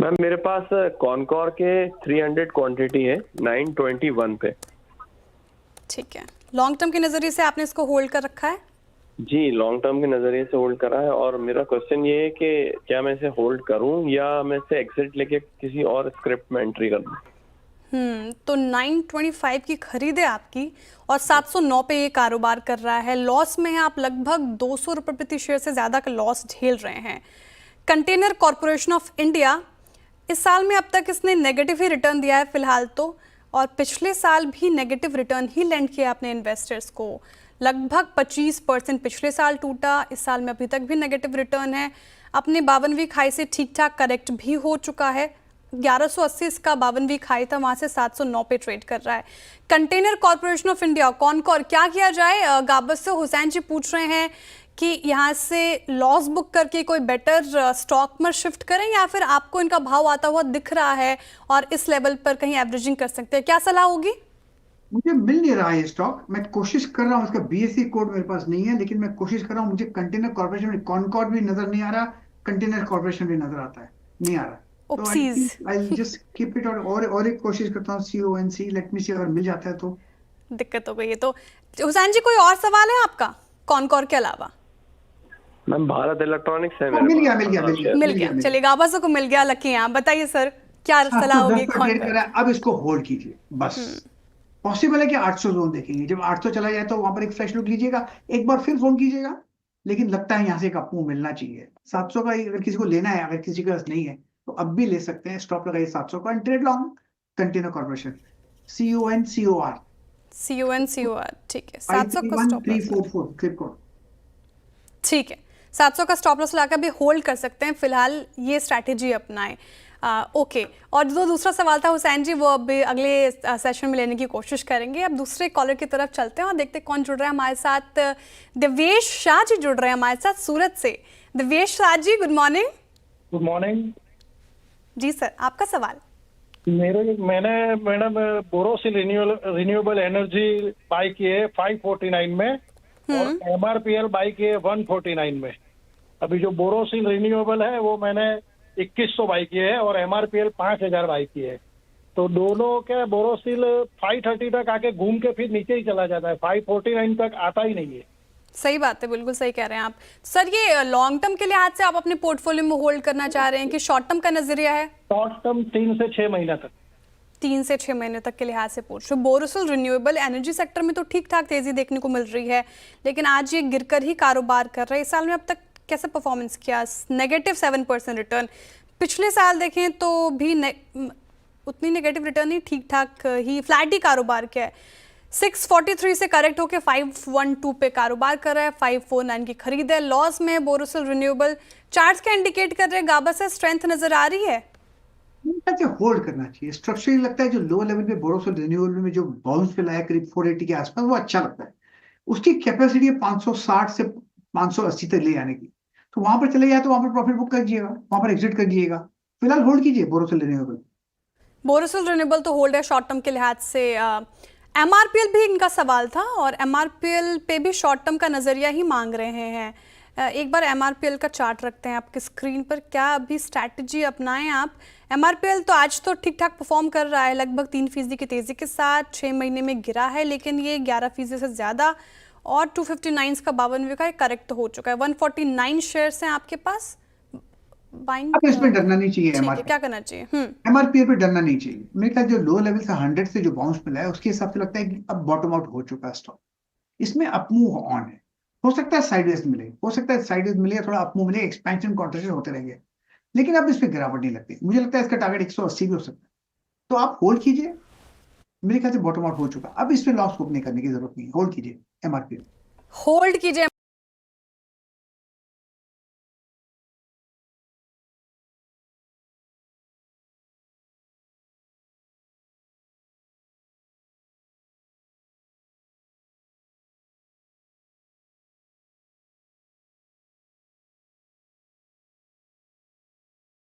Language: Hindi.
मैम मेरे पास कॉनकॉर के 300 क्वांटिटी है 921 पे। ठीक है, लॉन्ग टर्म के नजरिए से आपने इसको होल्ड कर रखा है? जी, लॉन्ग टर्म के नजरिए से होल्ड करा है। और मेरा क्वेश्चन ये है कि क्या मैं इसे होल्ड करूं या मैं इसे एग्जिट लेके किसी और स्क्रिप्ट में एंट्री कर दूं। तो 925 की खरीद है आपकी और 709 पे ये कारोबार कर रहा है। लॉस में है, आप लगभग 200 रुपये प्रति शेयर से ज़्यादा का लॉस झेल रहे हैं। कंटेनर कॉरपोरेशन ऑफ इंडिया, इस साल में अब तक इसने नेगेटिव ही रिटर्न दिया है फिलहाल तो, और पिछले साल भी नेगेटिव रिटर्न ही लैंड किया अपने इन्वेस्टर्स को। लगभग 25% पिछले साल टूटा, इस साल में अभी तक भी नेगेटिव रिटर्न है। अपने 52वीं खाई से ठीक ठाक करेक्ट भी हो चुका है। 1180 इसका 52वीं खाई था, वहां से 709 पे ट्रेड कर रहा है। Container corporation of India Concor, क्या किया जाए? गाबस से हुसैन जी पूछ रहे हैं कि यहाँ से लॉस बुक करके कोई बेटर स्टॉक में शिफ्ट करें या फिर आपको इनका भाव आता हुआ दिख रहा है और इस लेवल पर कहीं एवरेजिंग कर सकते हैं, क्या सलाह होगी? मुझे मिल नहीं रहा है स्टॉक। मैं कोशिश कर रहा हूँ, उसका बीएससी कोड मेरे पास नहीं है, लेकिन मैं कोशिश कर रहा हूँ। मुझे कंटेनर कॉर्पोरेशन में कॉनकॉर्ड भी नजर नहीं आ रहा, कंटेनर कॉर्पोरेशन भी नजर आता है, नहीं आ रहा। तो I oopsies. Think I just keep it. और एक कोशिश करता हूँ CONC, लेट मी सी, अगर मिल जाता है तो। दिक्कत हो गई है तो। हुसैन जी, कोई और सवाल है आपका कॉनकॉर के अलावा? मैम भारत इलेक्ट्रॉनिक्स है हाँ, मेरे मिल गया पास। मिल गया मिल गया मिल गया, चलिए गाबस को मिल गया। लकी आप बताइए सर, क्या सलाह 710 होगी पर ट्रेड कॉनकॉर करा है, की? अब इसको होल्ड कीजिए बस। पॉसिबल है कि 800 जोन देखेंगे, जब 800 चला जाए तो वहां पर एक फ्रेश लुक लीजिएगा, एक बार फिर फोन कीजिएगा। लेकिन लगता है यहाँ से एक अपमूव मिलना चाहिए। 700 का अगर किसी को लेना है, अगर किसी के पास नहीं है तो अब भी ले सकते हैं। स्टॉप लगाइए 700 का, trade long container corporation, CONCOR CONCOR। ठीक है, 700 का स्टॉप लॉस। 531344 clip code. ठीक है, 700 का स्टॉप लॉस लाकर भी होल्ड कर सकते हैं फिलहाल, ये स्ट्रैटेजी अपनाएं। ओके, और जो दूसरा सवाल था हुसैन जी, वो अब अगले सेशन में लेने की कोशिश करेंगे। अब दूसरे कॉलर की तरफ चलते हैं और देखते हैं कौन जुड़ रहा है हमारे साथ। दिव्येश शाह जी जुड़ रहे हैं हमारे साथ सूरत से। Divyesh Shah ji, good morning. Good morning जी सर, आपका सवाल। मैंने madam Borosil renewable energy by की है 549 में और MRPL बाई की है 149 में। अभी जो बोरोसिल रिन्यूएबल है वो मैंने 2100 बाई की है और MRPL 5000 बाई की है। तो दोनों के बोरोसिल 530 तक आके घूम के फिर नीचे ही चला जाता है, 549 तक आता ही नहीं है। सही बात है, बिल्कुल सही कह रहे हैं आप सर। ये लॉन्ग टर्म के लिहाज से आप अपने पोर्टफोलियो में होल्ड करना चाह रहे हैं कि शॉर्ट टर्म का नजरिया है? शॉर्ट टर्म 3 से 6 महीना तक। 3 से 6 महीने तक के लिहाज से पूछ रहे। बोरोसिल रिन्यूएबल एनर्जी सेक्टर में तो ठीक ठाक तेजी देखने को मिल रही है, लेकिन आज ये गिरकर ही कारोबार कर रहा है। इस साल में अब तक कैसे परफॉर्मेंस किया? -7% रिटर्न। पिछले साल देखें तो भी उतनी नेगेटिव रिटर्न नहीं, ठीक ठाक ही फ्लैट ही कारोबार किया है। 643 से करेक्ट होकर 512 पे कारोबार कर रहा है। 549 की खरीद है। लॉस में बोरोसिल रिन्यूएबल। चार्ट्स क्या इंडिकेट कर रहे हैं गाबा से? स्ट्रेंथ नजर आ रही है? होल्ड करना चाहिए। स्ट्रक्चरली लगता है जो लो लेवल पे बोरोसिल रिन्यूएबल में जो बाउंस पे लाया करीब 480 के आसपास, वो अच्छा लगता है। उसकी कैपेसिटी है 560 से 580 तक ले जाने की। तो वहां पर चले जाए तो वहां पर प्रॉफिट बुक कर दीजिएगा, वहां पर एग्जिट कर दीजिएगा। फिलहाल होल्ड कीजिए बोरोसिल रिन्यूएबल। बोरोसिल रिन्यूएबल तो होल्ड है शॉर्ट टर्म के लिहाज से। MRPL भी इनका सवाल था और MRPL पे भी शॉर्ट टर्म का नजरिया ही मांग रहे हैं। एक बार MRPL का चार्ट रखते हैं आपकी स्क्रीन पर, क्या अभी स्ट्रैटेजी अपनाएं आप? MRPL तो आज तो ठीक ठाक परफॉर्म कर रहा है, लगभग 3% की तेजी के साथ 6 महीने में गिरा है, लेकिन ये 11% से ज्यादा और 259 का 52 का करेक्ट हो चुका है। 149 शेयर्स हैं आपके पास। बाइंग अब इसमें डरना नहीं चाहिए। ठीक है, क्या करना चाहिए? MRPL पे डरना नहीं चाहिए। मेरे ख्याल जो लो लेवल से 100 से जो बाउंस मिला है, उसके हिसाब से लगता है कि अब बॉटम आउट हो चुका है स्टॉक। इसमें अपमूव ऑन है। हो सकता है साइडवेज मिले, हो सकता है साइडवेज मिले, थोड़ा अपमूव मिले, एक्सपेंशन कॉन्ट्रेक्शन होते रहेंगे, लेकिन अब इस पे गिरावट नहीं लगती। मुझे लगता है इसका टारगेट 180 भी हो सकता है। तो आप होल्ड कीजिए। मेरे ख्याल से बॉटम आउट हो चुका, अब इसमें लॉस बुक नहीं करने की जरूरत नहीं है। होल्ड कीजिए MRPL। होल्ड कीजिए।